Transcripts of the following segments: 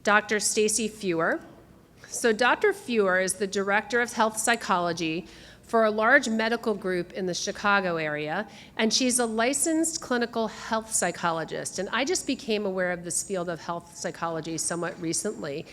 Dr. Stacey Feuer. So Dr. Feuer is the Director of Health Psychology for a large medical group in the Chicago area, and she's a licensed clinical health psychologist. And I just became aware of this field of health psychology somewhat recently.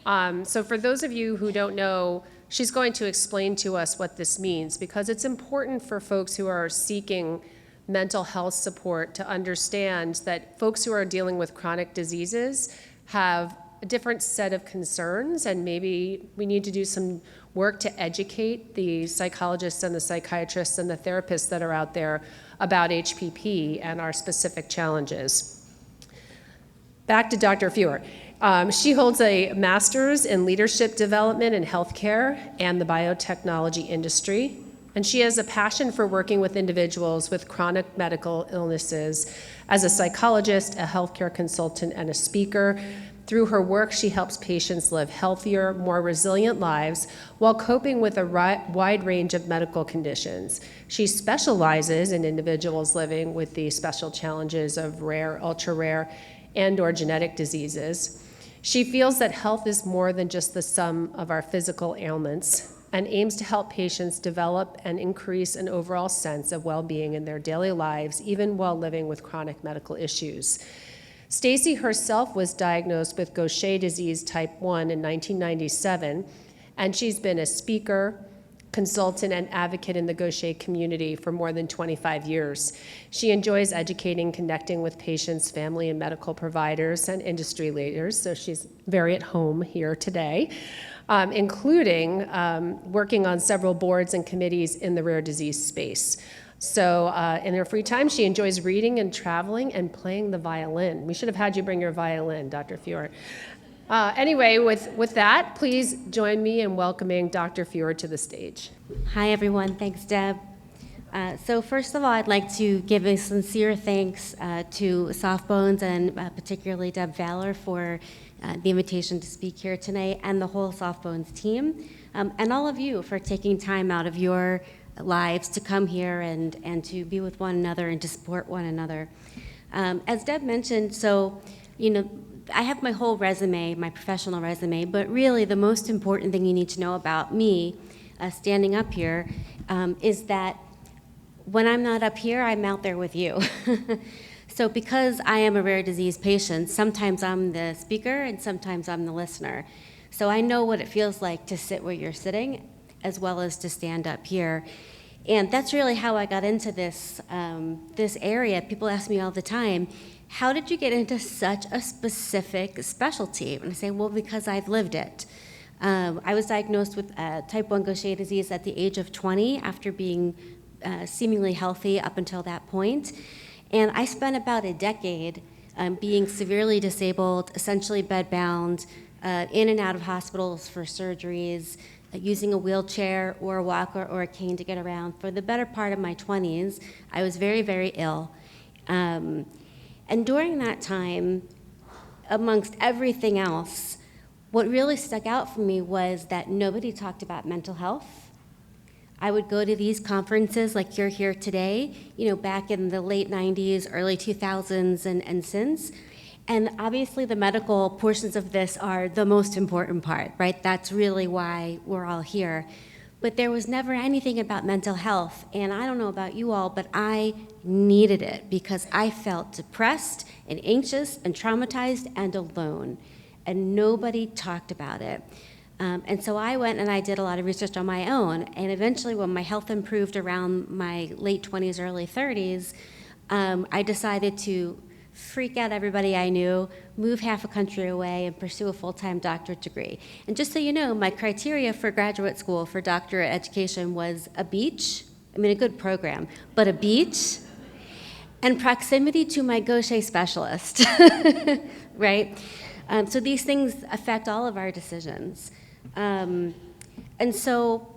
So for those of you who don't know, she's going to explain to us what this means, because it's important for folks who are seeking mental health support to understand that folks who are dealing with chronic diseases have a different set of concerns, and maybe we need to do some work to educate the psychologists and the psychiatrists and the therapists that are out there about HPP and our specific challenges. Back to Dr. Feuer. She holds a master's in leadership development in healthcare and the biotechnology industry, and she has a passion for working with individuals with chronic medical illnesses as a psychologist, a healthcare consultant, and a speaker. Through her work, she helps patients live healthier, more resilient lives while coping with a wide range of medical conditions. She specializes in individuals living with the special challenges of rare, ultra-rare, and/or genetic diseases. She feels that health is more than just the sum of our physical ailments and aims to help patients develop and increase an overall sense of well-being in their daily lives, even while living with chronic medical issues. Stacey herself was diagnosed with Gaucher disease type 1 in 1997, and she's been a speaker, consultant, and advocate in the Gaucher community for more than 25 years. She enjoys educating, connecting with patients, family and medical providers, and industry leaders, so she's very at home here today, including working on several boards and committees in the rare disease space. So in her free time, she enjoys reading and traveling and playing the violin. We should have had you bring your violin, Dr. Feuer. Anyway, with that, please join me in welcoming Dr. Feuer to the stage. Hi, everyone. Thanks, Deb. So first of all, I'd like to give a sincere thanks to Softbones and particularly Deb Fowler for the invitation to speak here tonight, and the whole Softbones team, and all of you for taking time out of your lives to come here and to be with one another and to support one another. As Deb mentioned, so, I have my whole resume, my professional resume, but really the most important thing you need to know about me standing up here is that when I'm not up here, I'm out there with you. So because I am a rare disease patient, sometimes I'm the speaker and sometimes I'm the listener. So I know what it feels like to sit where you're sitting as well as to stand up here. And that's really how I got into this area. People ask me all the time, how did you get into such a specific specialty? And I say, well, because I've lived it. I was diagnosed with type 1 Gaucher disease at the age of 20 after being seemingly healthy up until that point. And I spent about a decade being severely disabled, essentially bedbound, in and out of hospitals for surgeries, using a wheelchair or a walker or a cane to get around. For the better part of my 20s, I was very, very ill. And during that time, amongst everything else, what really stuck out for me was that nobody talked about mental health. I would go to these conferences like you're here today, back in the late 90s, early 2000s, and since. And obviously the medical portions of this are the most important part, right? That's really why we're all here. But there was never anything about mental health. And I don't know about you all, but I needed it because I felt depressed and anxious and traumatized and alone. And nobody talked about it. And so I went and I did a lot of research on my own. And eventually when my health improved around my late 20s, early 30s, I decided to freak out everybody I knew, move half a country away, and pursue a full-time doctorate degree. And just so you know, my criteria for graduate school for doctorate education was a beach, a good program, but a beach, and proximity to my Gaucher specialist, right? So these things affect all of our decisions. And so,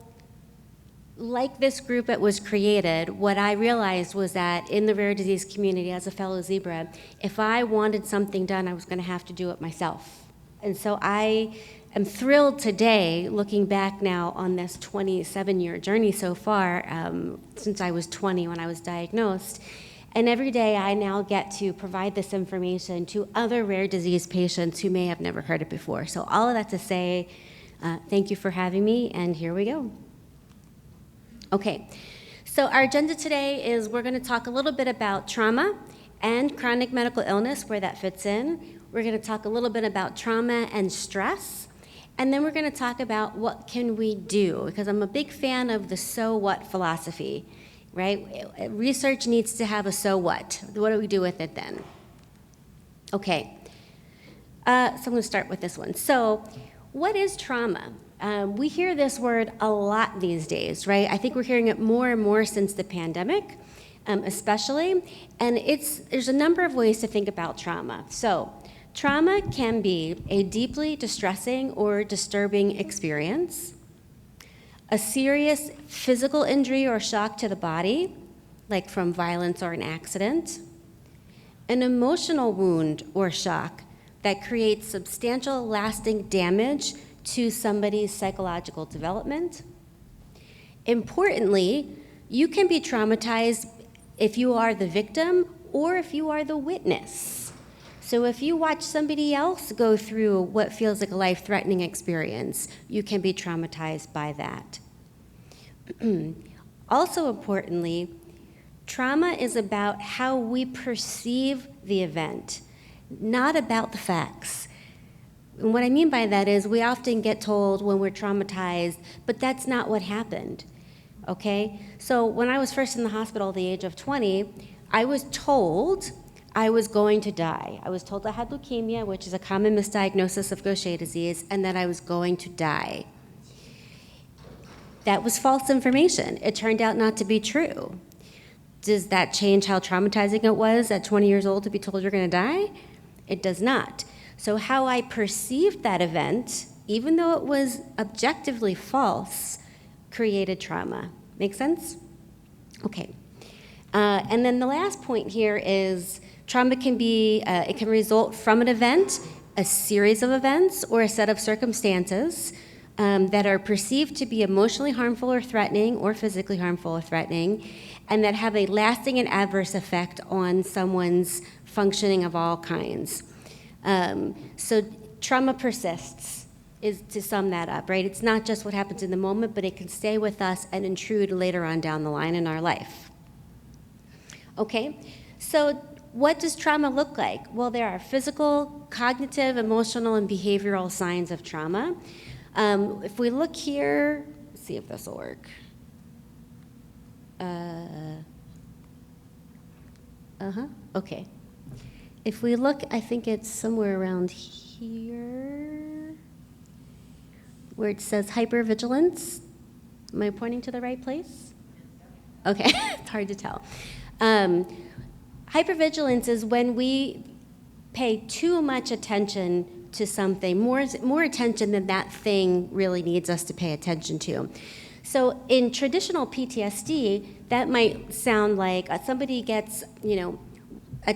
like this group that was created, what I realized was that in the rare disease community as a fellow zebra, if I wanted something done, I was going to have to do it myself. And so I am thrilled today, looking back now on this 27-year journey so far, since I was 20 when I was diagnosed, And every day I now get to provide this information to other rare disease patients who may have never heard it before. So all of that to say, thank you for having me, and here we go. Okay, so our agenda today is we're going to talk a little bit about trauma and chronic medical illness, where that fits in. We're going to talk a little bit about trauma and stress, and then we're going to talk about what can we do, because I'm a big fan of the so what philosophy, right? Research needs to have a so what. What do we do with it then? Okay, so I'm going to start with this one. So what is trauma? We hear this word a lot these days, right? I think we're hearing it more and more since the pandemic, especially, and there's a number of ways to think about trauma. So trauma can be a deeply distressing or disturbing experience, a serious physical injury or shock to the body, like from violence or an accident, an emotional wound or shock that creates substantial lasting damage to somebody's psychological development. Importantly, you can be traumatized if you are the victim or if you are the witness. So if you watch somebody else go through what feels like a life-threatening experience, you can be traumatized by that. Also importantly, trauma is about how we perceive the event, not about the facts. And what I mean by that is we often get told when we're traumatized, but that's not what happened, okay? So when I was first in the hospital at the age of 20, I was told I was going to die. I was told I had leukemia, which is a common misdiagnosis of Gaucher disease, and that I was going to die. That was false information. It turned out not to be true. Does that change how traumatizing it was at 20 years old to be told you're going to die? It does not. So how I perceived that event, even though it was objectively false, created trauma. Make sense? Okay. And then the last point here is trauma can be, it can result from an event, a series of events, or a set of circumstances that are perceived to be emotionally harmful or threatening, or physically harmful or threatening, and that have a lasting and adverse effect on someone's functioning of all kinds. So trauma persists, is to sum that up, right? It's not just what happens in the moment, but it can stay with us and intrude later on down the line in our life. Okay, so what does trauma look like? Well, there are physical, cognitive, emotional, and behavioral signs of trauma. If we look here, let's see if this will work. Okay. If we look, I think it's somewhere around here, where it says hypervigilance. Am I pointing to the right place? Okay, it's hard to tell. Hypervigilance is when we pay too much attention to something, more attention than that thing really needs us to pay attention to. So in traditional PTSD, that might sound like somebody gets,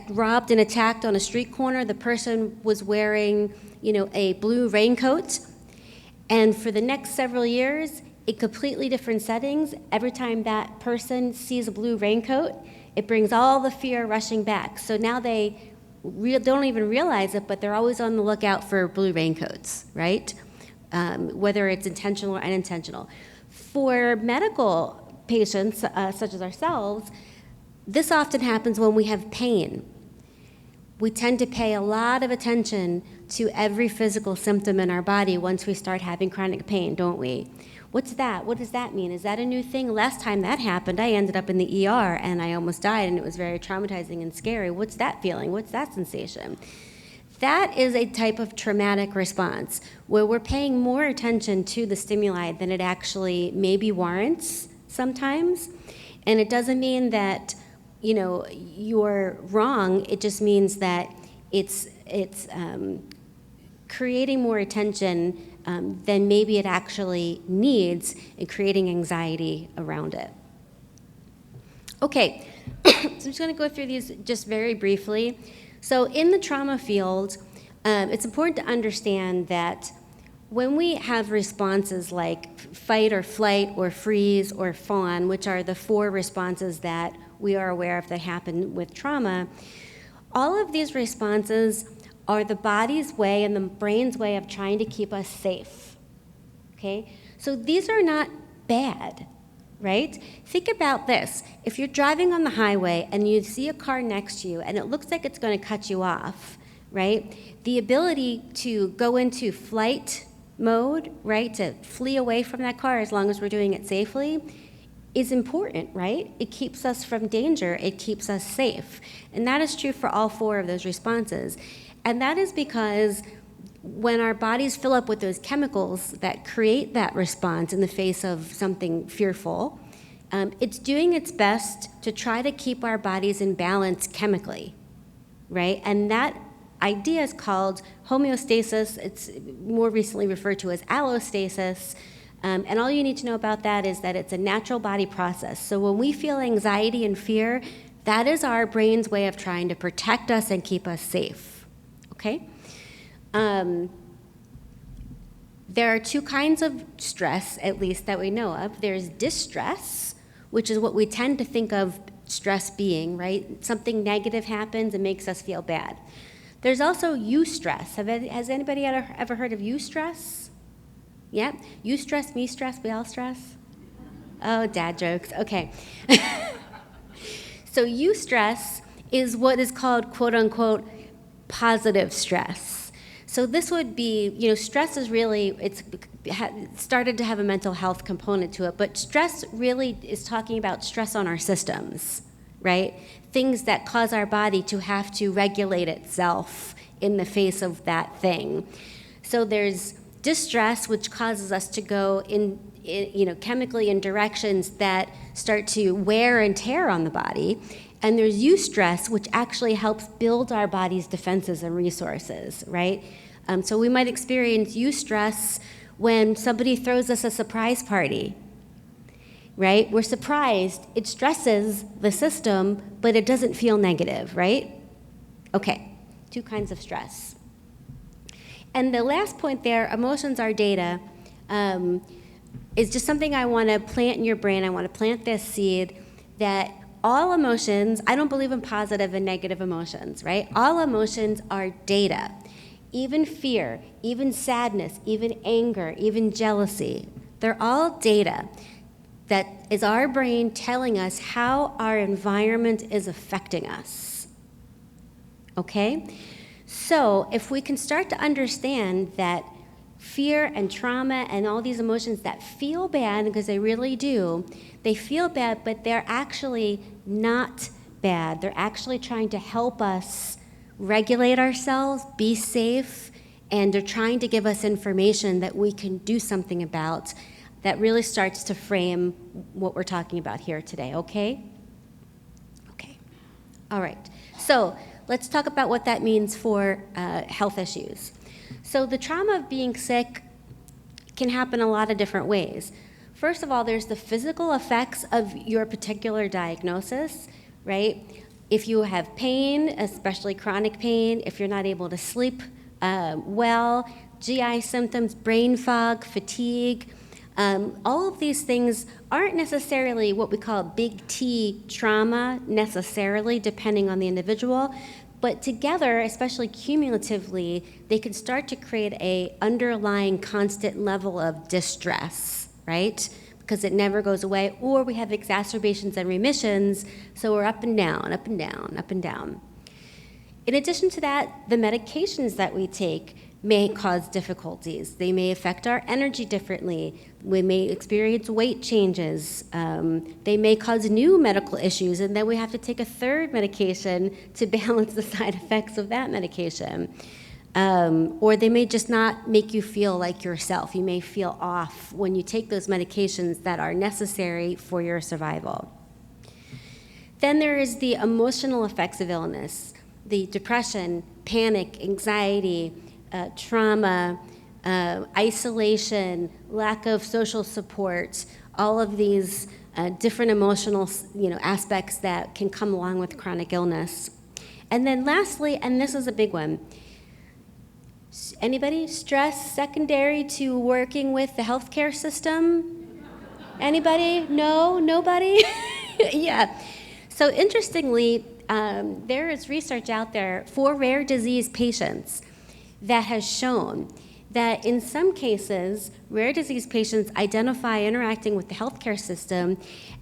robbed and attacked on a street corner. The person was wearing, a blue raincoat. And for the next several years, in completely different settings, every time that person sees a blue raincoat, it brings all the fear rushing back. So now they don't even realize it, but they're always on the lookout for blue raincoats, right? Whether it's intentional or unintentional. For medical patients, such as ourselves, this often happens when we have pain. We tend to pay a lot of attention to every physical symptom in our body once we start having chronic pain, don't we? What's that? What does that mean? Is that a new thing? Last time that happened, I ended up in the ER and I almost died, and it was very traumatizing and scary. What's that feeling? What's that sensation? That is a type of traumatic response where we're paying more attention to the stimuli than it actually maybe warrants sometimes. And it doesn't mean that you're wrong. It just means that it's creating more attention than maybe it actually needs, and creating anxiety around it. Okay, so I'm just going to go through these just very briefly. So in the trauma field, it's important to understand that when we have responses like fight or flight or freeze or fawn, which are the 4 responses that we are aware of that happen with trauma, all of these responses are the body's way and the brain's way of trying to keep us safe, okay? So these are not bad, right? Think about this. If you're driving on the highway and you see a car next to you and it looks like it's going to cut you off, right? The ability to go into flight mode, right, to flee away from that car as long as we're doing it safely is important, right? It keeps us from danger. It keeps us safe. And that is true for all 4 of those responses. And that is because when our bodies fill up with those chemicals that create that response in the face of something fearful, it's doing its best to try to keep our bodies in balance chemically, right? And that idea is called homeostasis. It's more recently referred to as allostasis. And all you need to know about that is that it's a natural body process. So when we feel anxiety and fear, that is our brain's way of trying to protect us and keep us safe, okay? There are 2 kinds of stress, at least, that we know of. There's distress, which is what we tend to think of stress being, right? Something negative happens and makes us feel bad. There's also eustress. Has anybody ever heard of eustress? Yeah? You stress, me stress, we all stress? Oh, dad jokes. Okay. So eustress is what is called, quote unquote, positive stress. So this would be, stress is really, it's started to have a mental health component to it, but stress really is talking about stress on our systems, right? Things that cause our body to have to regulate itself in the face of that thing. So there's distress, which causes us to go in chemically in directions that start to wear and tear on the body. And there's eustress, which actually helps build our body's defenses and resources, right? So we might experience eustress when somebody throws us a surprise party, right? We're surprised. It stresses the system, but it doesn't feel negative, right? Okay, 2 kinds of stress. And the last point there, emotions are data, is just something I want to plant in your brain. I want to plant this seed that all emotions, I don't believe in positive and negative emotions, right? All emotions are data. Even fear, even sadness, even anger, even jealousy, they're all data. That is our brain telling us how our environment is affecting us, okay? So if we can start to understand that fear and trauma and all these emotions that feel bad, because they really do, they feel bad, but they're actually not bad. They're actually trying to help us regulate ourselves, be safe, and they're trying to give us information that we can do something about that really starts to frame what we're talking about here today, okay? Okay, all right. So let's talk about what that means for health issues. So the trauma of being sick can happen a lot of different ways. First of all, there's the physical effects of your particular diagnosis, right? If you have pain, especially chronic pain, if you're not able to sleep well, GI symptoms, brain fog, fatigue, all of these things aren't necessarily what we call big T trauma necessarily, depending on the individual, but together, especially cumulatively, they can start to create a underlying constant level of distress, right? Because it never goes away, or we have exacerbations and remissions, so we're up and down, up and down, up and down. In addition to that, the medications that we take may cause difficulties. They may affect our energy differently. We may experience weight changes. They may cause new medical issues, and then we have to take a 3rd medication to balance the side effects of that medication. Or they may just not make you feel like yourself. You may feel off when you take those medications that are necessary for your survival. Then there is the emotional effects of illness, the depression, panic, anxiety, trauma, isolation, lack of social support, all of these different emotional aspects that can come along with chronic illness. And then lastly, and this is a big one, Anybody? Stress secondary to working with the healthcare system? Anybody? No? Nobody? Yeah. So interestingly, there is research out there for rare disease patients that has shown that in some cases, rare disease patients identify interacting with the healthcare system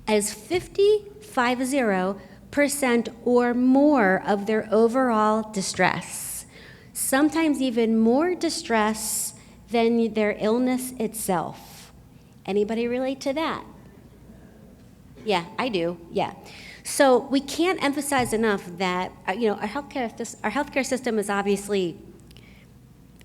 as 50% or more of their overall distress, sometimes even more distress than their illness itself. Anybody relate to that? Yeah, I do, yeah. So we can't emphasize enough that our healthcare system is obviously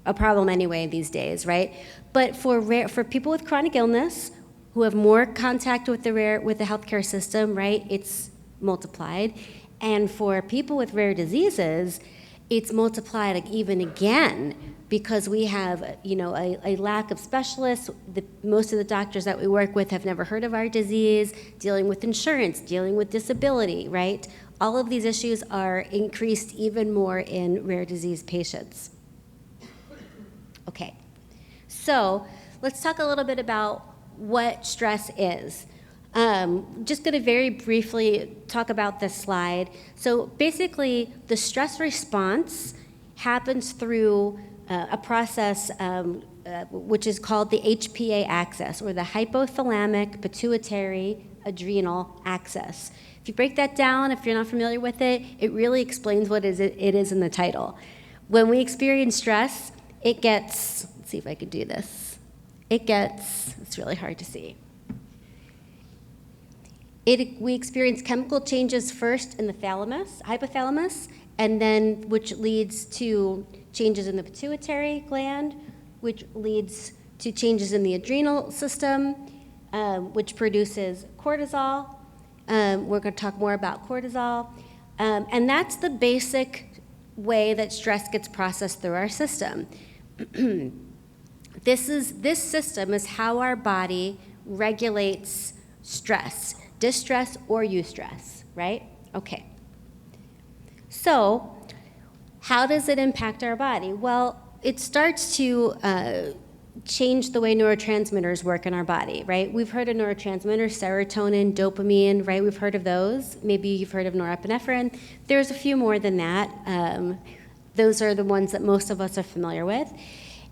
a problem anyway these days, right? But for people with chronic illness who have more contact with the healthcare system, right, it's multiplied. And for people with rare diseases, it's multiplied even again because we have, a lack of specialists. Most of the doctors that we work with have never heard of our disease, dealing with insurance, dealing with disability, right? All of these issues are increased even more in rare disease patients. Okay, so let's talk a little bit about what stress is. Just going to very briefly talk about this slide. So basically, the stress response happens through a process which is called the HPA axis, or the hypothalamic pituitary adrenal axis. If you break that down, if you're not familiar with it, it really explains what it is in the title. When we experience stress, it gets, let's see if I can do this. It's really hard to see. We experience chemical changes first in the hypothalamus, and then which leads to changes in the pituitary gland, which leads to changes in the adrenal system, which produces cortisol. We're going to talk more about cortisol. And that's the basic way that stress gets processed through our system. This system is how our body regulates stress, distress or eustress, right? Okay. So how does it impact our body? Well, it starts to change the way neurotransmitters work in our body, right? We've heard of neurotransmitters, serotonin, dopamine, right? We've heard of those. Maybe you've heard of norepinephrine. There's a few more than that. Those are the ones that most of us are familiar with.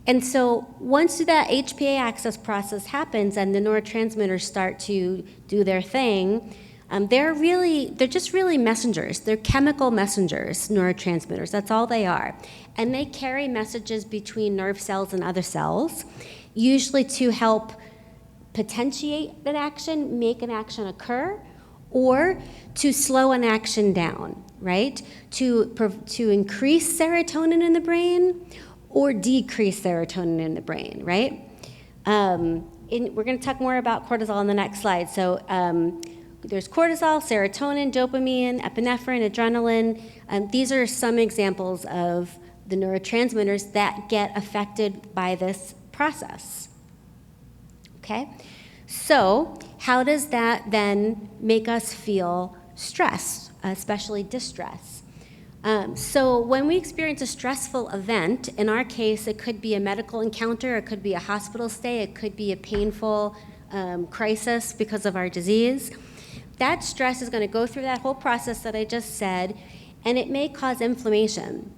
And so once that HPA axis process happens and the neurotransmitters start to do their thing, they're just really messengers. They're chemical messengers, neurotransmitters. That's all they are. And they carry messages between nerve cells and other cells, usually to help potentiate an action, make an action occur, or to slow an action down, right? To increase serotonin in the brain or decrease serotonin in the brain, right? We're going to talk more about cortisol on the next slide. So there's cortisol, serotonin, dopamine, epinephrine, adrenaline. These are some examples of the neurotransmitters that get affected by this process. Okay? So how does that then make us feel stress, especially distress? So when we experience a stressful event, in our case, it could be a medical encounter, it could be a hospital stay, it could be a painful crisis because of our disease. That stress is going to go through that whole process that I just said, and it may cause inflammation.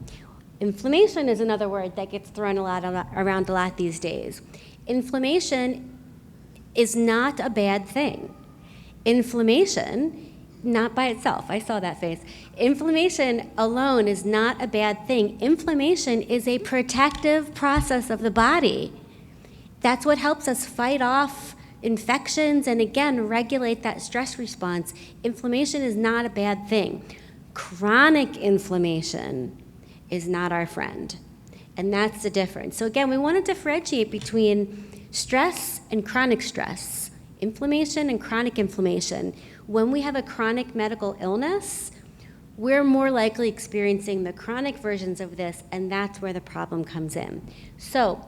Inflammation is another word that gets thrown around a lot these days. Inflammation is not a bad thing. Inflammation, not by itself, I saw that face. Inflammation alone is not a bad thing. Inflammation is a protective process of the body. That's what helps us fight off infections and, again, regulate that stress response. Inflammation is not a bad thing. Chronic inflammation is not our friend, and that's the difference. So again, we want to differentiate between stress and chronic stress, inflammation and chronic inflammation. When we have a chronic medical illness, we're more likely experiencing the chronic versions of this, and that's where the problem comes in. So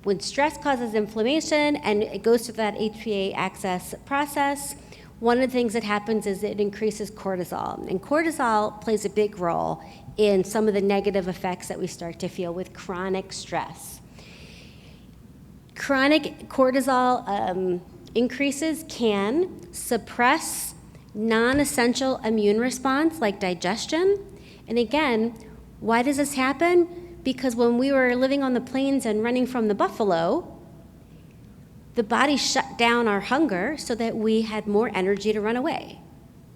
when stress causes inflammation and it goes through that HPA axis process, one of the things that happens is it increases cortisol. And cortisol plays a big role in some of the negative effects that we start to feel with chronic stress. Chronic cortisol increases can suppress non-essential immune response like digestion. And again, why does this happen? Because when we were living on the plains and running from the buffalo, the body shut down our hunger so that we had more energy to run away,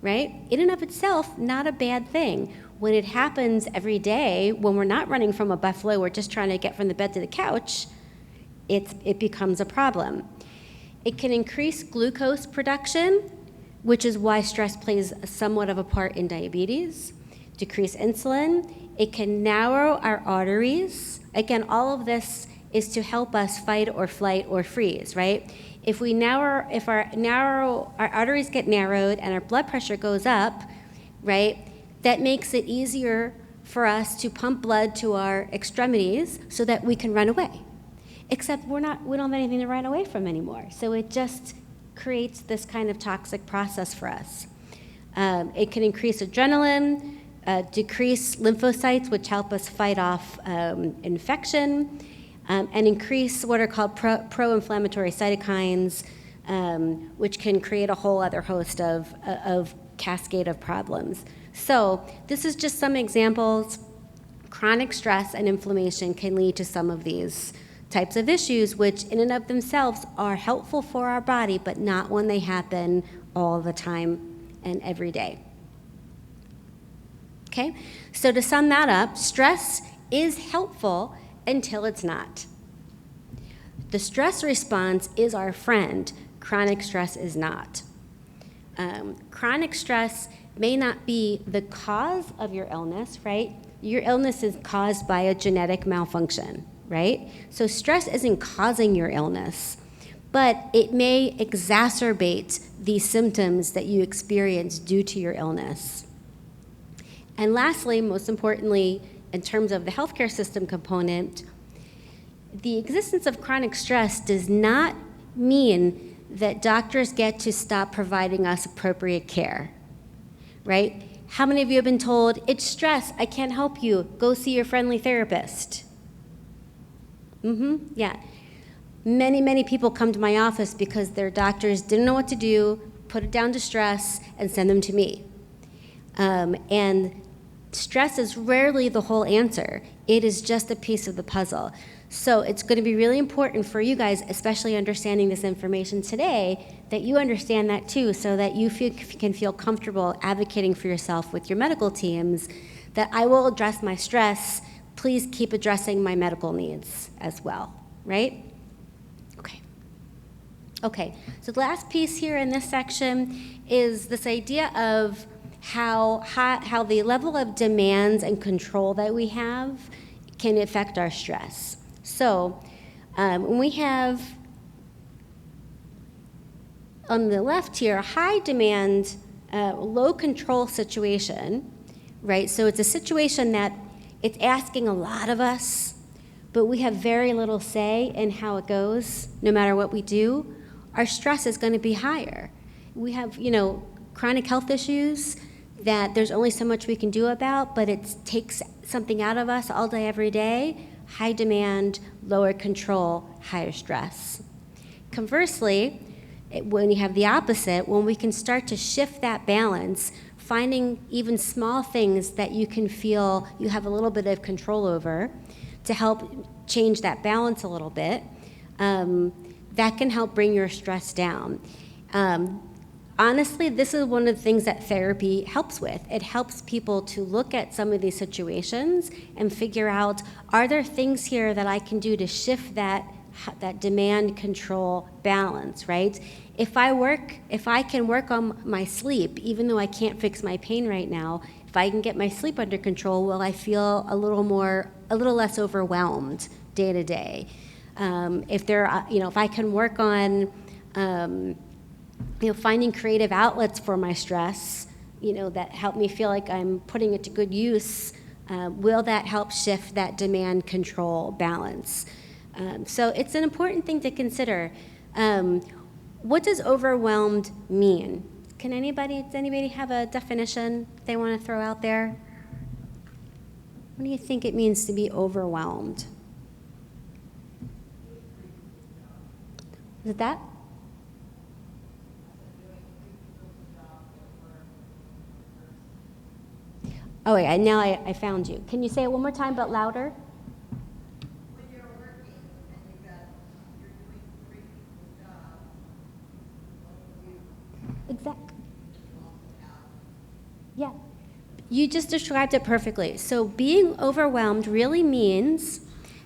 right? In and of itself, not a bad thing. When it happens every day, when we're not running from a buffalo, we're just trying to get from the bed to the couch, it becomes a problem. It can increase glucose production, which is why stress plays somewhat of a part in diabetes, decrease insulin. It can narrow our arteries. Again, all of this is to help us fight or flight or freeze, right? If our arteries get narrowed and our blood pressure goes up, right, that makes it easier for us to pump blood to our extremities so that we can run away. Except we don't have anything to run away from anymore. So it just creates this kind of toxic process for us. It can increase adrenaline, decrease lymphocytes, which help us fight off infection, and increase what are called pro-inflammatory cytokines, which can create a whole other host of cascade of problems. So this is just some examples. Chronic stress and inflammation can lead to some of these types of issues, which in and of themselves are helpful for our body, but not when they happen all the time and every day. Okay, so to sum that up, stress is helpful until it's not. The stress response is our friend. Chronic stress is not. Chronic stress may not be the cause of your illness, right? Your illness is caused by a genetic malfunction, right? So stress isn't causing your illness, but it may exacerbate the symptoms that you experience due to your illness. And lastly, most importantly, in terms of the healthcare system component, the existence of chronic stress does not mean that doctors get to stop providing us appropriate care, right? How many of you have been told, it's stress, I can't help you, go see your friendly therapist? Yeah. Many people come to my office because their doctors didn't know what to do, put it down to stress, and send them to me. And stress is rarely the whole answer. It is just a piece of the puzzle. So it's going to be really important for you guys, especially understanding this information today, that you understand that too, so that you can feel comfortable advocating for yourself with your medical teams, that I will address my stress, please keep addressing my medical needs as well, right? Okay, so the last piece here in this section is this idea of how the level of demands and control that we have can affect our stress. So when we have, on the left here, a high demand, low control situation, right? So it's a situation that it's asking a lot of us, but we have very little say in how it goes, no matter what we do. Our stress is going to be higher. We have, chronic health issues that there's only so much we can do about, but it takes something out of us all day, every day. High demand, lower control, higher stress. Conversely, when you have the opposite, when we can start to shift that balance, finding even small things that you can feel you have a little bit of control over to help change that balance a little bit, that can help bring your stress down. Honestly, this is one of the things that therapy helps with. It helps people to look at some of these situations and figure out, are there things here that I can do to shift that demand control balance, right? If I can work on my sleep, even though I can't fix my pain right now, if I can get my sleep under control, will I feel a little less overwhelmed day to day? If I can work on, finding creative outlets for my stress, that help me feel like I'm putting it to good use, will that help shift that demand control balance? So it's an important thing to consider. What does overwhelmed mean? Does anybody have a definition they want to throw out there? What do you think it means to be overwhelmed? Is it that? Oh, wait, now I found you. Can you say it one more time, but louder? When you're working and you're doing three people's job, Exactly. Yeah. You just described it perfectly. So being overwhelmed really means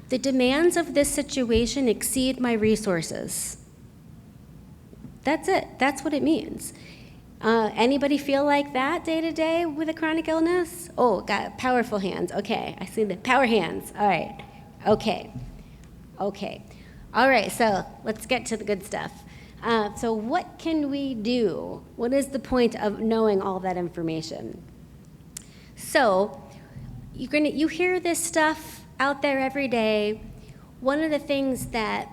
the demands of this situation exceed my resources. That's it. That's what it means. Anybody feel like that day to day with a chronic illness? Oh, got powerful hands. Okay, I see the power hands. All right. Okay. All right, so let's get to the good stuff. So what can we do? What is the point of knowing all that information? So you hear this stuff out there every day. One of the things that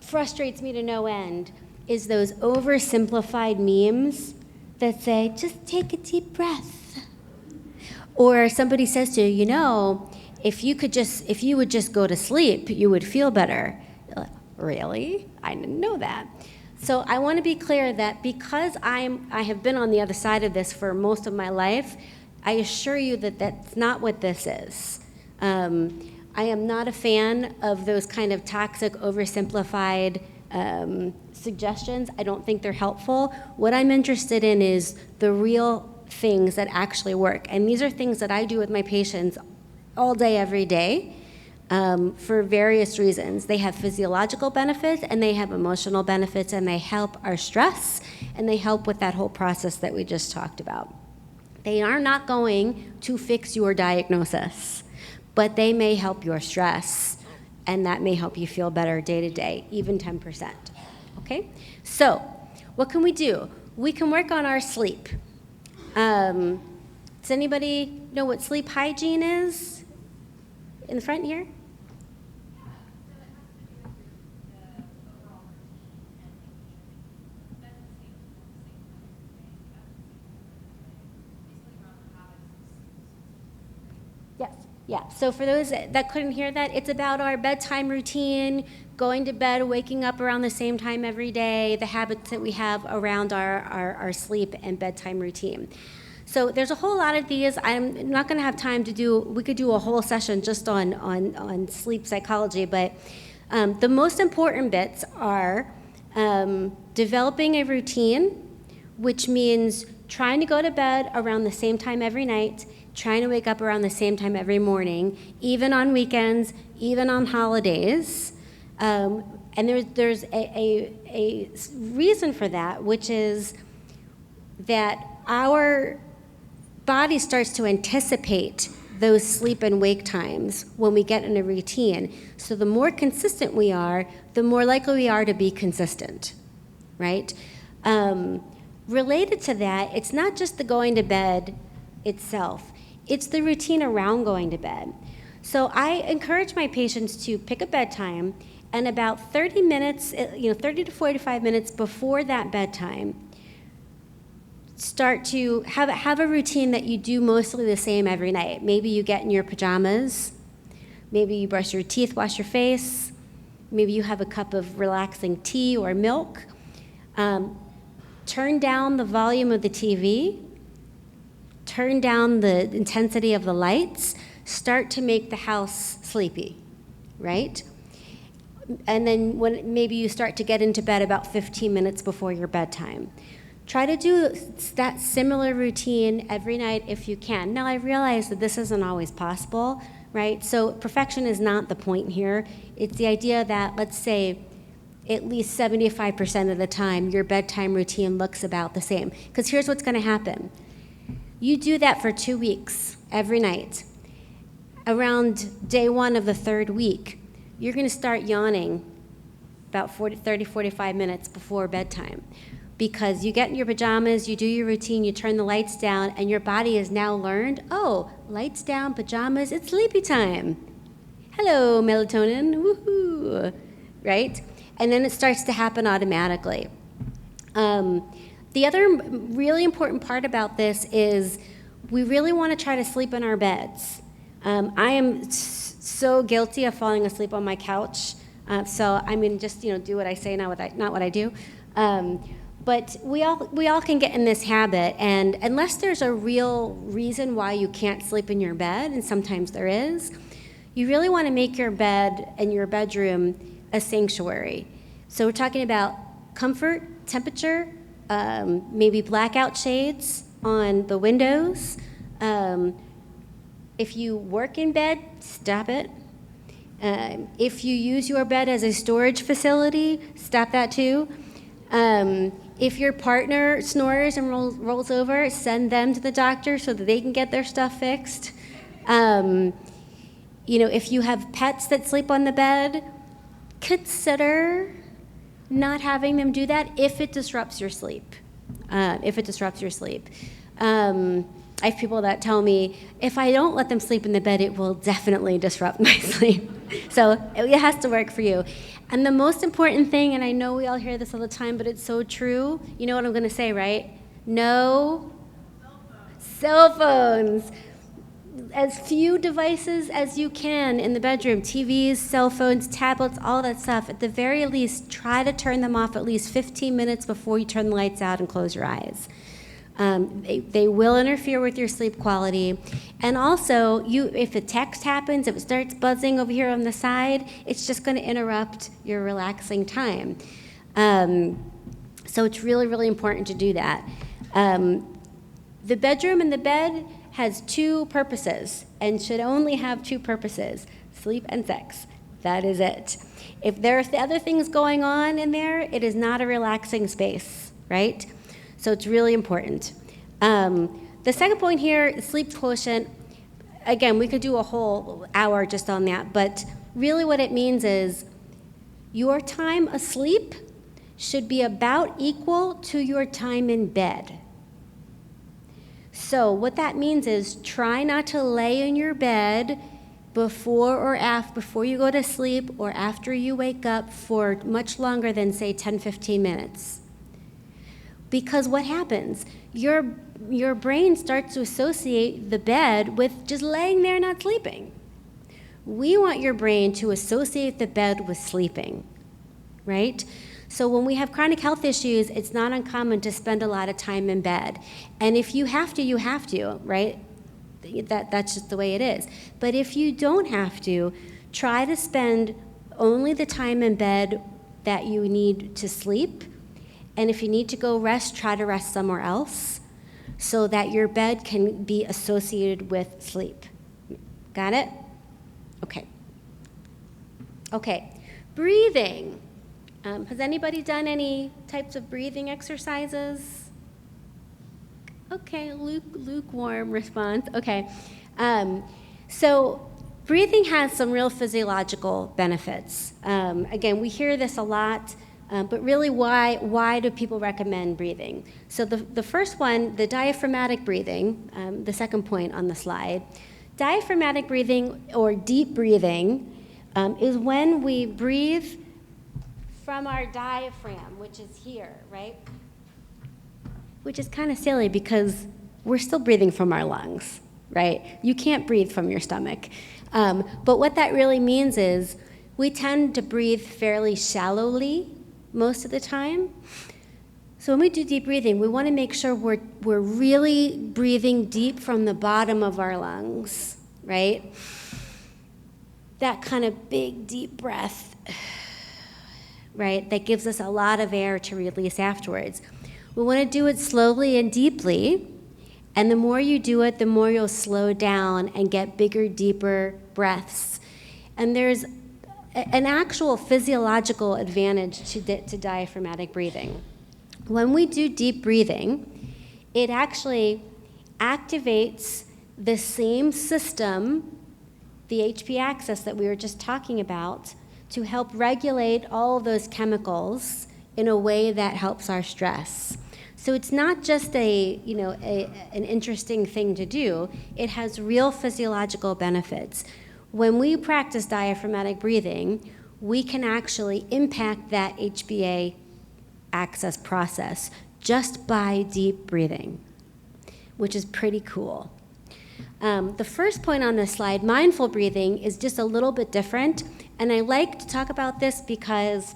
frustrates me to no end is those oversimplified memes that say, just take a deep breath. Or somebody says to you, you know, if you would just go to sleep, you would feel better. Really? I didn't know that. So I want to be clear that because I have been on the other side of this for most of my life, I assure you that that's not what this is. I am not a fan of those kind of toxic, oversimplified suggestions. I don't think they're helpful. What I'm interested in is the real things that actually work. And these are things that I do with my patients all day, every day, for various reasons. They have physiological benefits, and they have emotional benefits, and they help our stress, and they help with that whole process that we just talked about. They are not going to fix your diagnosis, but they may help your stress, and that may help you feel better day to day, even 10%. Okay? So, what can we do? We can work on our sleep. Does anybody know what sleep hygiene is? In the front here? Yes. Yeah. So for those that couldn't hear that, it's about our bedtime routine, going to bed, waking up around the same time every day, the habits that we have around our sleep and bedtime routine. So there's a whole lot of these. I'm not going to have time to do, we could do a whole session just on sleep psychology, but the most important bits are developing a routine, which means trying to go to bed around the same time every night, trying to wake up around the same time every morning, even on weekends, even on holidays. And there's a reason for that, which is that our body starts to anticipate those sleep and wake times when we get in a routine. So the more consistent we are, the more likely we are to be consistent, right? Related to that, it's not just the going to bed itself, it's the routine around going to bed. So I encourage my patients to pick a bedtime, and about 30 minutes, 30 to 45 minutes before that bedtime, start to have a routine that you do mostly the same every night. Maybe you get in your pajamas, maybe you brush your teeth, wash your face, maybe you have a cup of relaxing tea or milk. Turn down the volume of the TV, turn down the intensity of the lights, start to make the house sleepy, right? And then maybe you start to get into bed about 15 minutes before your bedtime. Try to do that similar routine every night if you can. Now, I realize that this isn't always possible, right? So perfection is not the point here. It's the idea that, let's say, at least 75% of the time, your bedtime routine looks about the same. Because here's what's going to happen. You do that for 2 weeks, every night. Around day 1 of the 3rd week, you're going to start yawning about 30, 45 minutes before bedtime. Because you get in your pajamas, you do your routine, you turn the lights down, and your body has now learned, oh, lights down, pajamas, it's sleepy time. Hello, melatonin, woohoo, right? And then it starts to happen automatically. The other really important part about this is we really want to try to sleep in our beds. I am so guilty of falling asleep on my couch. So I'm going to just do what I say, not what I do. But we all can get in this habit, and unless there's a real reason why you can't sleep in your bed, and sometimes there is, you really want to make your bed and your bedroom a sanctuary. So we're talking about comfort, temperature, maybe blackout shades on the windows. If you work in bed, stop it. If you use your bed as a storage facility, stop that too. If your partner snores and rolls over, send them to the doctor so that they can get their stuff fixed. If you have pets that sleep on the bed, consider not having them do that if it disrupts your sleep. I have people that tell me, if I don't let them sleep in the bed, it will definitely disrupt my sleep. So it has to work for you. And the most important thing, and I know we all hear this all the time, but it's so true, you know what I'm going to say, right? No cell phones. As few devices as you can in the bedroom, TVs, cell phones, tablets, all that stuff. At the very least, try to turn them off at least 15 minutes before you turn the lights out and close your eyes. They will interfere with your sleep quality. And also, if a text happens, if it starts buzzing over here on the side, it's just going to interrupt your relaxing time. So it's really, really important to do that. The bedroom and the bed has two purposes and should only have two purposes: sleep and sex. That is it. If there's other things going on in there, it is not a relaxing space, right? So it's really important. The second point here, sleep quotient. Again, we could do a whole hour just on that, but really what it means is your time asleep should be about equal to your time in bed. So what that means is try not to lay in your bed before you go to sleep or after you wake up for much longer than, say, 10, 15 minutes. Because what happens? Your brain starts to associate the bed with just laying there not sleeping. We want your brain to associate the bed with sleeping, right? So when we have chronic health issues, it's not uncommon to spend a lot of time in bed. And if you have to, you have to, right? That's just the way it is. But if you don't have to, try to spend only the time in bed that you need to sleep. And if you need to go rest, try to rest somewhere else so that your bed can be associated with sleep. Got it? Okay. Breathing. Has anybody done any types of breathing exercises? Okay, lukewarm response. Okay. So breathing has some real physiological benefits. Again, we hear this a lot. But really, why do people recommend breathing? So the first one, the diaphragmatic breathing, the second point on the slide. Diaphragmatic breathing, or deep breathing, is when we breathe from our diaphragm, which is here, right? Which is kind of silly because we're still breathing from our lungs, right? You can't breathe from your stomach. But what that really means is we tend to breathe fairly shallowly most of the time. So when we do deep breathing, we want to make sure we're really breathing deep from the bottom of our lungs, right? That kind of big, deep breath, right? That gives us a lot of air to release afterwards. We want to do it slowly and deeply, and the more you do it, the more you'll slow down and get bigger, deeper breaths. And there's an actual physiological advantage to diaphragmatic breathing. When we do deep breathing, it actually activates the same system, the HP axis that we were just talking about, to help regulate all of those chemicals in a way that helps our stress. So it's not just an interesting thing to do. It has real physiological benefits. When we practice diaphragmatic breathing, we can actually impact that HPA axis process just by deep breathing, which is pretty cool. The first point on this slide, mindful breathing, is just a little bit different. And I like to talk about this because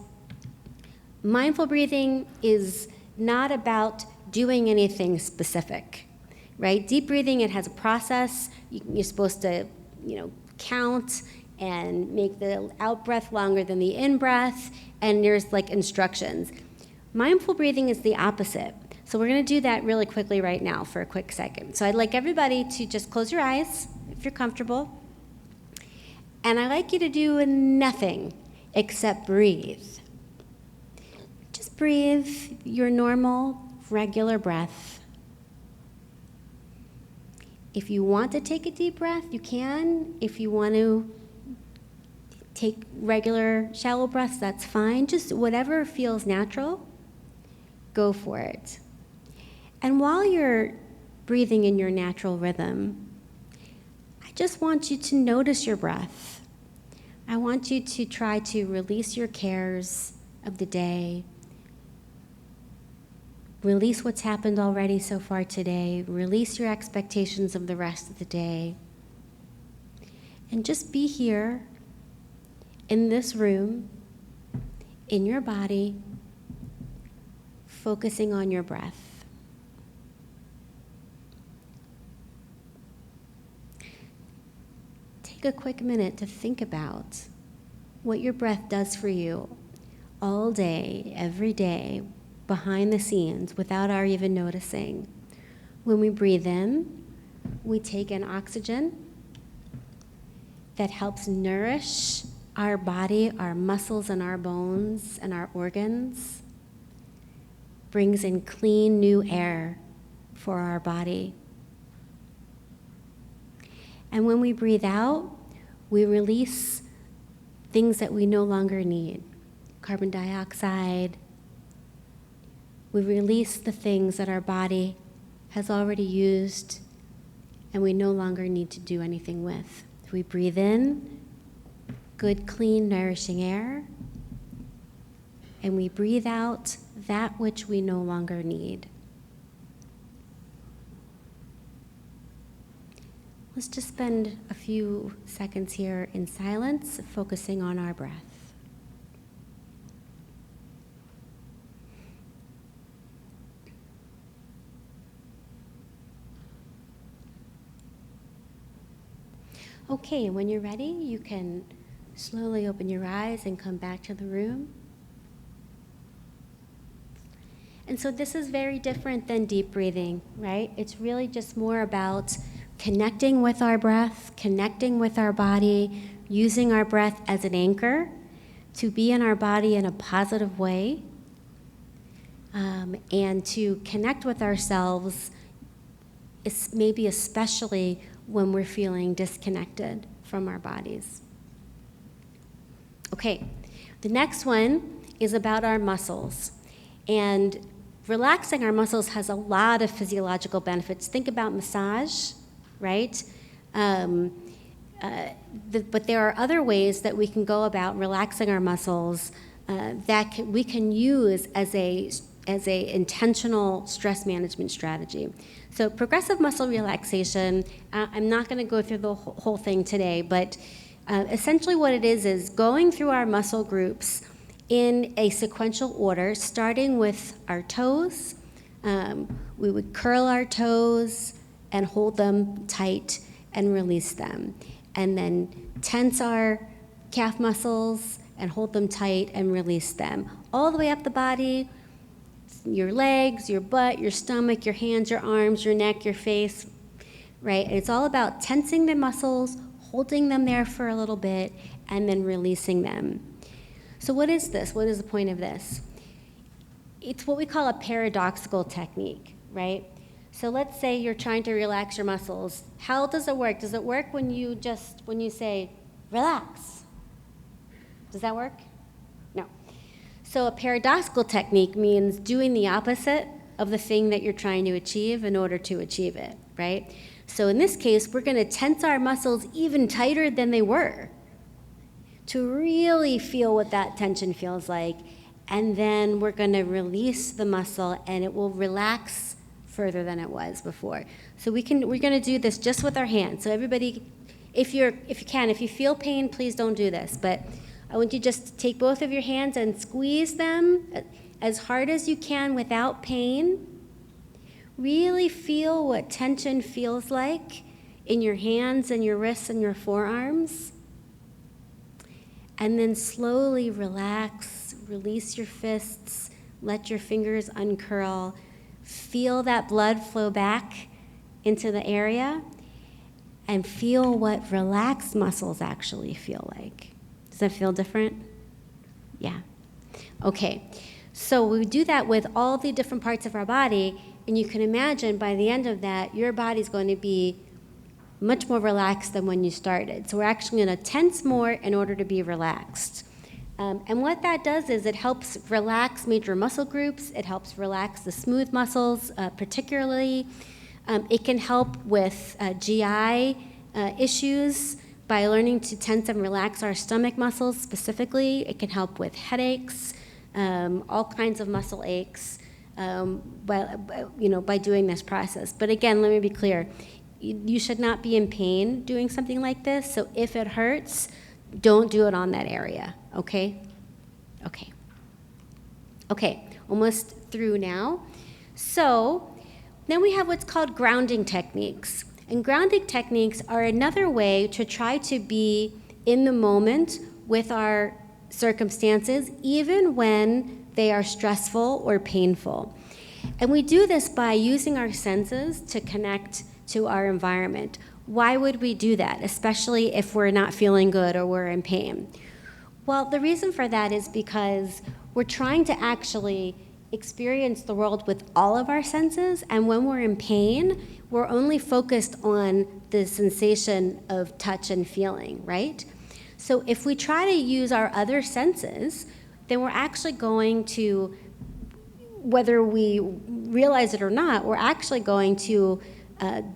mindful breathing is not about doing anything specific, right? Deep breathing, it has a process. You're supposed to, count and make the out breath longer than the in breath, and there's like instructions. Mindful breathing is the opposite. So we're going to do that really quickly right now for a quick second. So I'd like everybody to just close your eyes if you're comfortable. And I'd like you to do nothing except breathe. Just breathe your normal, regular breath. If you want to take a deep breath, you can. If you want to take regular, shallow breaths, that's fine. Just whatever feels natural, go for it. And while you're breathing in your natural rhythm, I just want you to notice your breath. I want you to try to release your cares of the day. Release what's happened already so far today. Release your expectations of the rest of the day. And just be here in this room, in your body, focusing on your breath. Take a quick minute to think about what your breath does for you all day, every day, behind the scenes, without our even noticing. When we breathe in, we take in oxygen that helps nourish our body, our muscles and our bones and our organs, brings in clean new air for our body. And when we breathe out, we release things that we no longer need. Carbon dioxide. We release the things that our body has already used and we no longer need to do anything with. We breathe in good, clean, nourishing air, and we breathe out that which we no longer need. Let's just spend a few seconds here in silence, focusing on our breath. Okay, when you're ready, you can slowly open your eyes and come back to the room. And so this is very different than deep breathing, right? It's really just more about connecting with our breath, connecting with our body, using our breath as an anchor to be in our body in a positive way, and to connect with ourselves, maybe especially when we're feeling disconnected from our bodies. Okay, the next one is about our muscles. And relaxing our muscles has a lot of physiological benefits. Think about massage, right? But there are other ways that we can go about relaxing our muscles that we can use as a intentional stress management strategy. So progressive muscle relaxation, I'm not going to go through the whole thing today, but essentially what it is going through our muscle groups in a sequential order, starting with our toes. We would curl our toes and hold them tight and release them. And then tense our calf muscles and hold them tight and release them. All the way up the body, your legs, your butt, your stomach, your hands, your arms, your neck, your face, right? And it's all about tensing the muscles, holding them there for a little bit, and then releasing them. So what is this? What is the point of this? It's what we call a paradoxical technique, right? So let's say you're trying to relax your muscles. How does it work? Does it work when you say, relax? Does that work? No. So a paradoxical technique means doing the opposite of the thing that you're trying to achieve in order to achieve it, right? So in this case, we're going to tense our muscles even tighter than they were to really feel what that tension feels like, and then we're going to release the muscle, and it will relax further than it was before. So we're going to do this just with our hands. So everybody, if you feel pain, please don't do this. But I want you just to take both of your hands and squeeze them as hard as you can without pain. Really feel what tension feels like in your hands and your wrists and your forearms. And then slowly relax, release your fists, let your fingers uncurl. Feel that blood flow back into the area, and feel what relaxed muscles actually feel like. Does that feel different? Yeah. Okay. So we do that with all the different parts of our body, and you can imagine by the end of that, your body's going to be much more relaxed than when you started. So we're actually going to tense more in order to be relaxed. And what that does is it helps relax major muscle groups. It helps relax the smooth muscles particularly. It can help with GI issues by learning to tense and relax our stomach muscles specifically. It can help with headaches, all kinds of muscle aches by doing this process. But again, let me be clear. You should not be in pain doing something like this. So if it hurts, don't do it on that area, okay? Okay, almost through now. So then we have what's called grounding techniques. And grounding techniques are another way to try to be in the moment with our circumstances, even when they are stressful or painful. And we do this by using our senses to connect to our environment. Why would we do that, especially if we're not feeling good or we're in pain? Well, the reason for that is because we're trying to actually experience the world with all of our senses, and when we're in pain, we're only focused on the sensation of touch and feeling, right? So if we try to use our other senses, then we're actually going to, whether we realize it or not, we're actually going to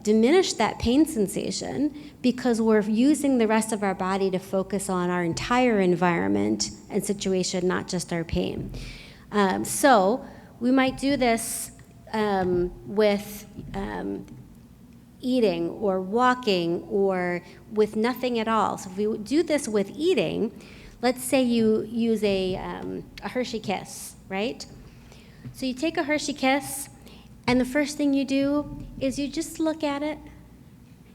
diminish that pain sensation because we're using the rest of our body to focus on our entire environment and situation, not just our pain. So we might do this with eating or walking or with nothing at all. So if we do this with eating, let's say you use a Hershey Kiss, right? So you take a Hershey Kiss, and the first thing you do is you just look at it.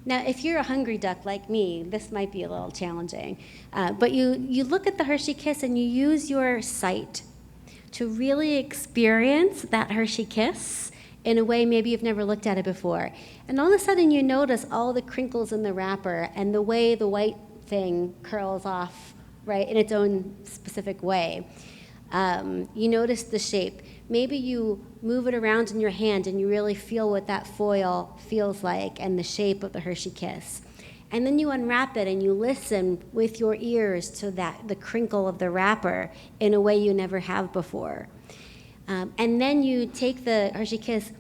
Now, if you're a hungry duck like me, this might be a little challenging. But you look at the Hershey Kiss and you use your sight to really experience that Hershey Kiss in a way maybe you've never looked at it before. And all of a sudden you notice all the crinkles in the wrapper and the way the white thing curls off, right, in its own specific way. You notice the shape. Maybe you move it around in your hand and you really feel what that foil feels like and the shape of the Hershey Kiss. And then you unwrap it and you listen with your ears to the crinkle of the wrapper in a way you never have before. And then you take the Hershey Kiss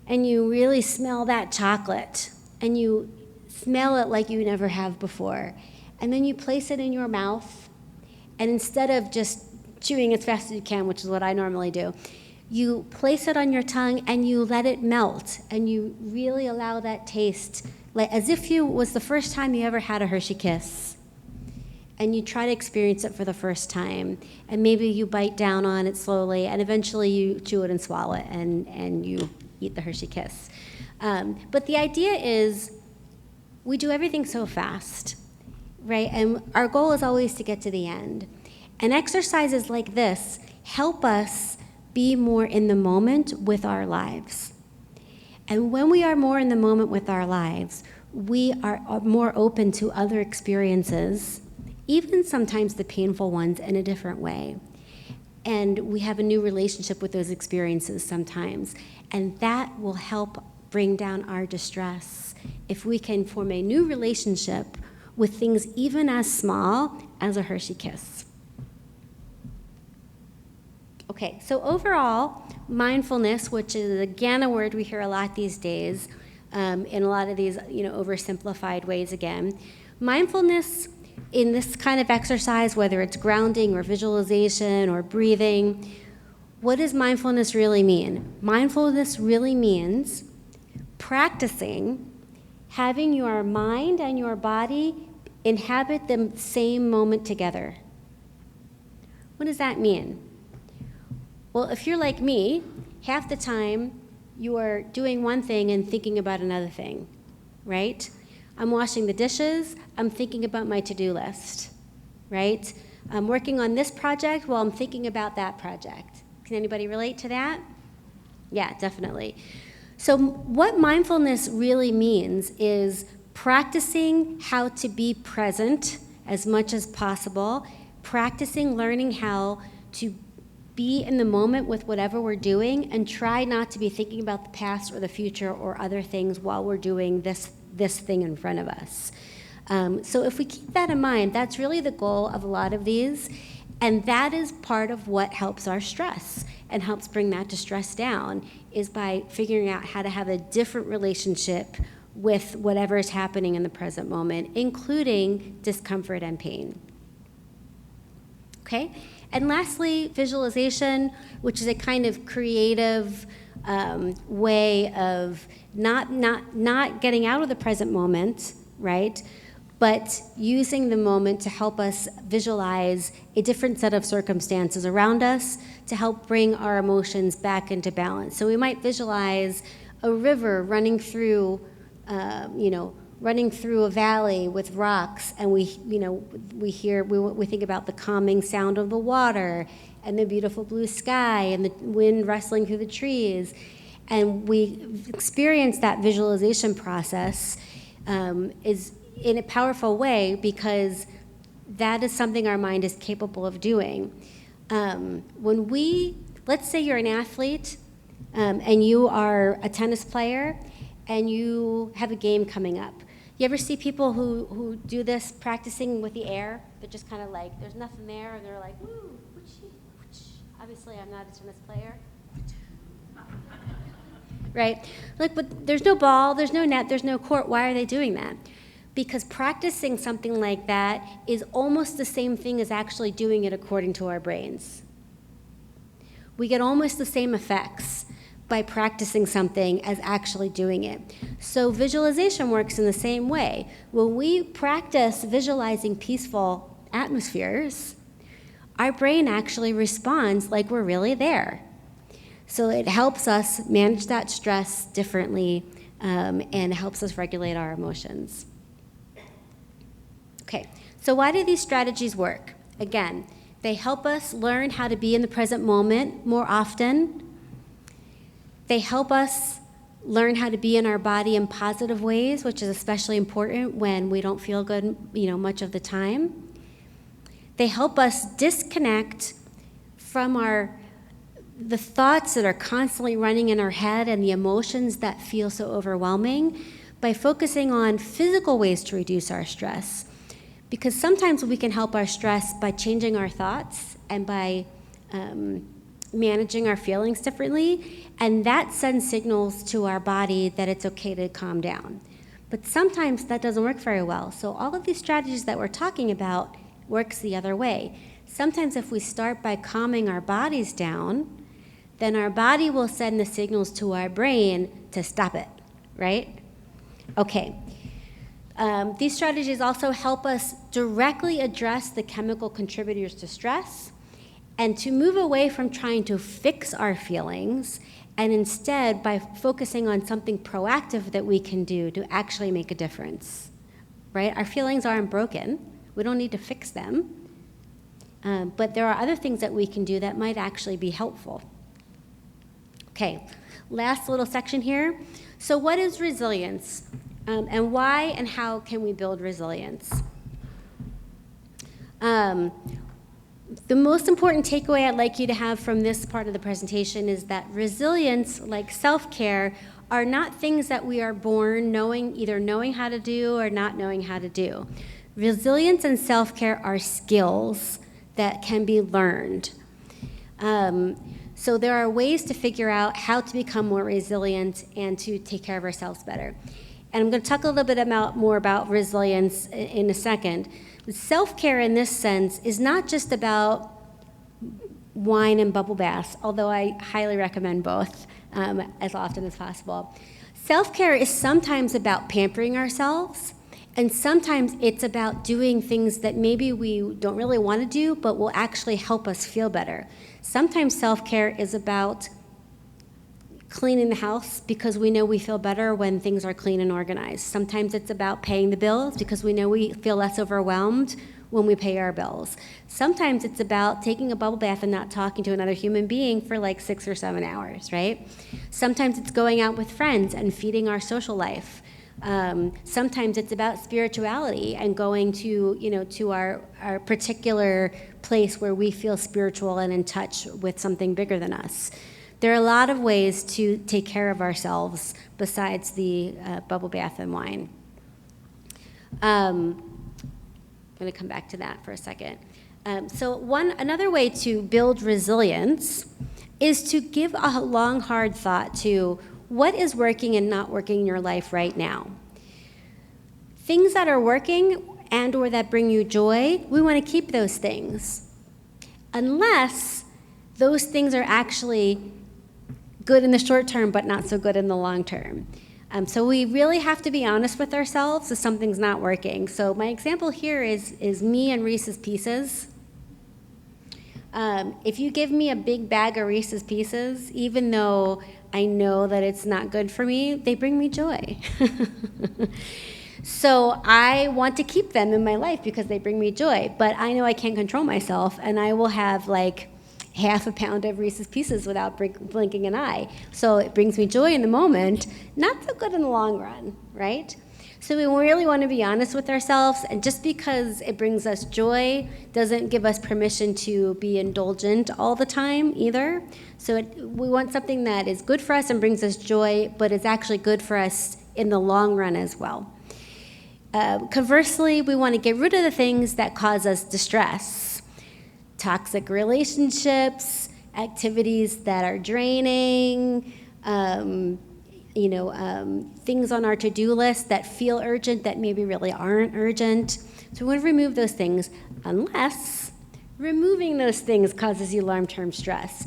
and you really smell that chocolate and you smell it like you never have before. And then you place it in your mouth, and instead of just chewing as fast as you can, which is what I normally do, you place it on your tongue and you let it melt, and you really allow that taste, like as if it was the first time you ever had a Hershey Kiss. And you try to experience it for the first time, and maybe you bite down on it slowly, and eventually you chew it and swallow it, and you eat the Hershey Kiss. But the idea is we do everything so fast, right? And our goal is always to get to the end. And exercises like this help us be more in the moment with our lives. And when we are more in the moment with our lives, we are more open to other experiences, even sometimes the painful ones, in a different way. And we have a new relationship with those experiences sometimes. And that will help bring down our distress if we can form a new relationship with things even as small as a Hershey Kiss. Okay, so overall, mindfulness, which is again a word we hear a lot these days, in a lot of these oversimplified ways again, mindfulness in this kind of exercise, whether it's grounding or visualization or breathing, what does mindfulness really mean? Mindfulness really means practicing having your mind and your body inhabit the same moment together. What does that mean? Well, if you're like me, half the time you are doing one thing and thinking about another thing, right? I'm washing the dishes, I'm thinking about my to-do list, right? I'm working on this project while I'm thinking about that project. Can anybody relate to that? Yeah, definitely. So what mindfulness really means is practicing how to be present as much as possible, practicing learning how to be in the moment with whatever we're doing, and try not to be thinking about the past or the future or other things while we're doing this thing in front of us. So if we keep that in mind, that's really the goal of a lot of these, and that is part of what helps our stress and helps bring that distress down, is by figuring out how to have a different relationship with whatever is happening in the present moment, including discomfort and pain. Okay? And lastly, visualization, which is a kind of creative way of not getting out of the present moment, right? But using the moment to help us visualize a different set of circumstances around us to help bring our emotions back into balance. So we might visualize a river running through, running through a valley with rocks, and we think about the calming sound of the water and the beautiful blue sky and the wind rustling through the trees, and we experience that visualization process is in a powerful way, because that is something our mind is capable of doing. Let's say you're an athlete and you are a tennis player and you have a game coming up. You ever see people who do this practicing with the air? They're just kind of like, there's nothing there, and they're like, woo, whooshie, whoosh. Obviously, I'm not a tennis player. Right? Like, but there's no ball, there's no net, there's no court. Why are they doing that? Because practicing something like that is almost the same thing as actually doing it according to our brains. We get almost the same effects by practicing something as actually doing it. So visualization works in the same way. When we practice visualizing peaceful atmospheres, our brain actually responds like we're really there. So it helps us manage that stress differently, and helps us regulate our emotions. Okay, so why do these strategies work? Again, they help us learn how to be in the present moment more often. They help us learn how to be in our body in positive ways, which is especially important when we don't feel good, much of the time. They help us disconnect from the thoughts that are constantly running in our head and the emotions that feel so overwhelming by focusing on physical ways to reduce our stress. Because sometimes we can help our stress by changing our thoughts and by managing our feelings differently, and that sends signals to our body that it's okay to calm down. But sometimes that doesn't work very well. So all of these strategies that we're talking about works the other way. Sometimes if we start by calming our bodies down, then our body will send the signals to our brain to stop it, right? Okay. These strategies also help us directly address the chemical contributors to stress and to move away from trying to fix our feelings, and instead by focusing on something proactive that we can do to actually make a difference, right? Our feelings aren't broken. We don't need to fix them. But there are other things that we can do that might actually be helpful. Okay, last little section here. So what is resilience? And why and how can we build resilience? The most important takeaway I'd like you to have from this part of the presentation is that resilience, like self-care, are not things that we are born either knowing how to do or not knowing how to do. Resilience and self-care are skills that can be learned. So there are ways to figure out how to become more resilient and to take care of ourselves better. And I'm going to talk a little bit more about resilience in a second. Self-care in this sense is not just about wine and bubble baths, although I highly recommend both as often as possible. Self-care is sometimes about pampering ourselves, and sometimes it's about doing things that maybe we don't really want to do, but will actually help us feel better. Sometimes self-care is about cleaning the house because we know we feel better when things are clean and organized. Sometimes it's about paying the bills because we know we feel less overwhelmed when we pay our bills. Sometimes it's about taking a bubble bath and not talking to another human being for like 6 or 7 hours, right? Sometimes it's going out with friends and feeding our social life. Sometimes it's about spirituality and going to our particular place where we feel spiritual and in touch with something bigger than us. There are a lot of ways to take care of ourselves besides the bubble bath and wine. I'm going to come back to that for a second. Another way to build resilience is to give a long, hard thought to what is working and not working in your life right now. Things that are working and or that bring you joy, we want to keep those things, unless those things are actually good in the short term but not so good in the long term. So we really have to be honest with ourselves if something's not working. So my example here is me and Reese's Pieces. If you give me a big bag of Reese's Pieces, even though I know that it's not good for me, they bring me joy. So I want to keep them in my life because they bring me joy, but I know I can't control myself, and I will have like half a pound of Reese's Pieces without blinking an eye. So it brings me joy in the moment, not so good in the long run, right? So we really want to be honest with ourselves, and just because it brings us joy doesn't give us permission to be indulgent all the time either. So we want something that is good for us and brings us joy, but is actually good for us in the long run as well. Conversely, we want to get rid of the things that cause us distress. Toxic relationships, activities that are draining, things on our to-do list that feel urgent that maybe really aren't urgent. So we want to remove those things, unless removing those things causes you long-term stress.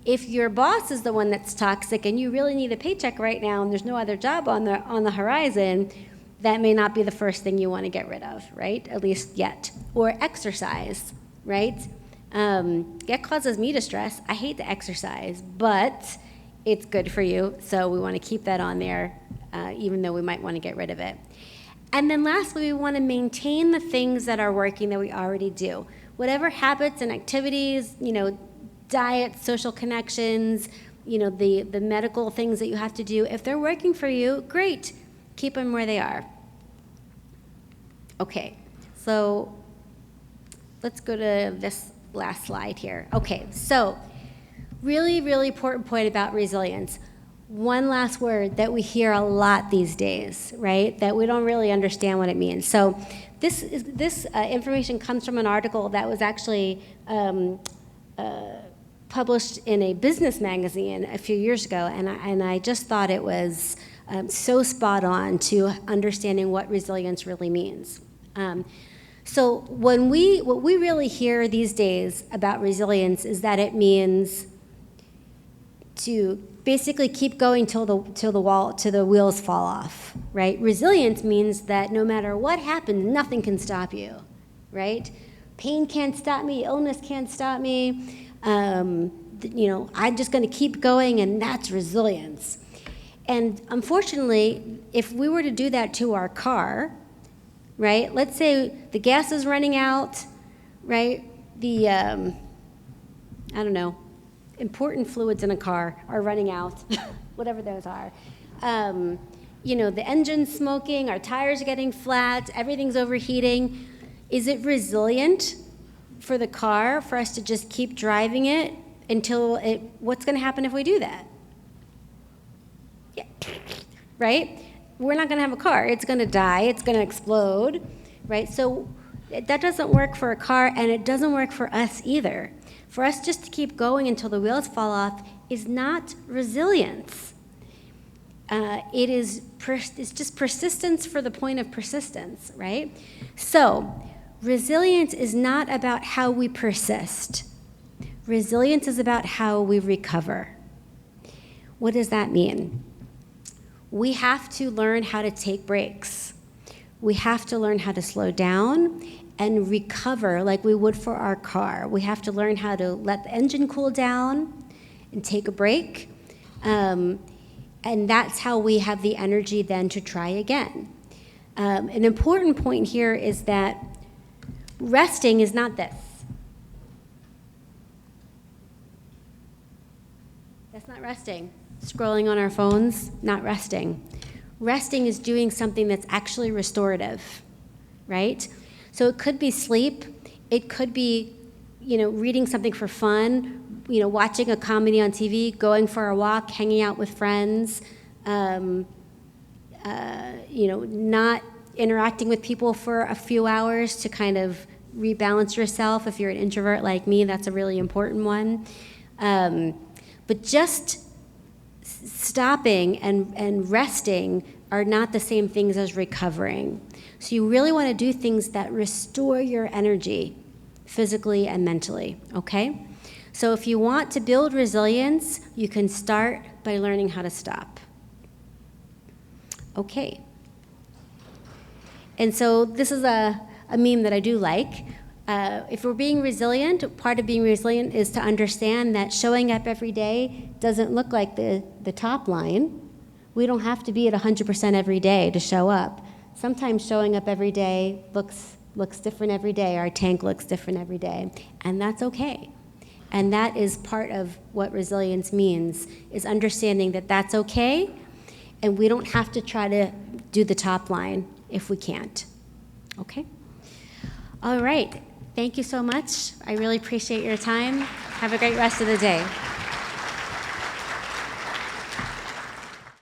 If your boss is the one that's toxic and you really need a paycheck right now and there's no other job on the horizon, that may not be the first thing you want to get rid of, right? At least yet. Or exercise, right? That causes me distress. I hate to exercise, but it's good for you, so we want to keep that on there, even though we might want to get rid of it. And then lastly, we want to maintain the things that are working that we already do. Whatever habits and activities, diet, social connections, the medical things that you have to do, if they're working for you, great. Keep them where they are. Okay, so let's go to this last slide here. Okay, so really, really important point about resilience. One last word that we hear a lot these days, right? That we don't really understand what it means. So this information comes from an article that was actually published in a business magazine a few years ago, and I just thought it was so spot on to understanding what resilience really means. So what we really hear these days about resilience is that it means to basically keep going till the wheels fall off, right? Resilience means that no matter what happens, nothing can stop you, right? Pain can't stop me, illness can't stop me. I'm just going to keep going, and that's resilience. And unfortunately, if we were to do that to our car, right? Let's say the gas is running out, right? The important fluids in a car are running out, whatever those are. The engine's smoking, our tires are getting flat, everything's overheating. Is it resilient for the car for us to just keep driving it until what's going to happen if we do that? Yeah. Right? We're not going to have a car. It's going to die. It's going to explode, right? So that doesn't work for a car, and it doesn't work for us either. For us just to keep going until the wheels fall off is not resilience. It's just persistence for the point of persistence, right? So resilience is not about how we persist. Resilience is about how we recover. What does that mean? We have to learn how to take breaks. We have to learn how to slow down and recover like we would for our car. We have to learn how to let the engine cool down and take a break. And that's how we have the energy then to try again. An important point here is that resting is not this. That's not resting. Scrolling on our phones, not resting. Resting is doing something that's actually restorative, right? So it could be sleep. It could be, reading something for fun, watching a comedy on TV, going for a walk, hanging out with friends, not interacting with people for a few hours to kind of rebalance yourself. If you're an introvert like me, that's a really important one. But just stopping and resting are not the same things as recovering. So you really want to do things that restore your energy physically and mentally, okay? So if you want to build resilience, you can start by learning how to stop. Okay. And so this is a meme that I do like. If we're being resilient, part of being resilient is to understand that showing up every day doesn't look like the top line. We don't have to be at 100% every day to show up. Sometimes showing up every day looks different every day. Our tank looks different every day, and that's okay. And that is part of what resilience means, is understanding that that's okay, and we don't have to try to do the top line if we can't. Okay? All right. Thank you so much. I really appreciate your time. Have a great rest of the day.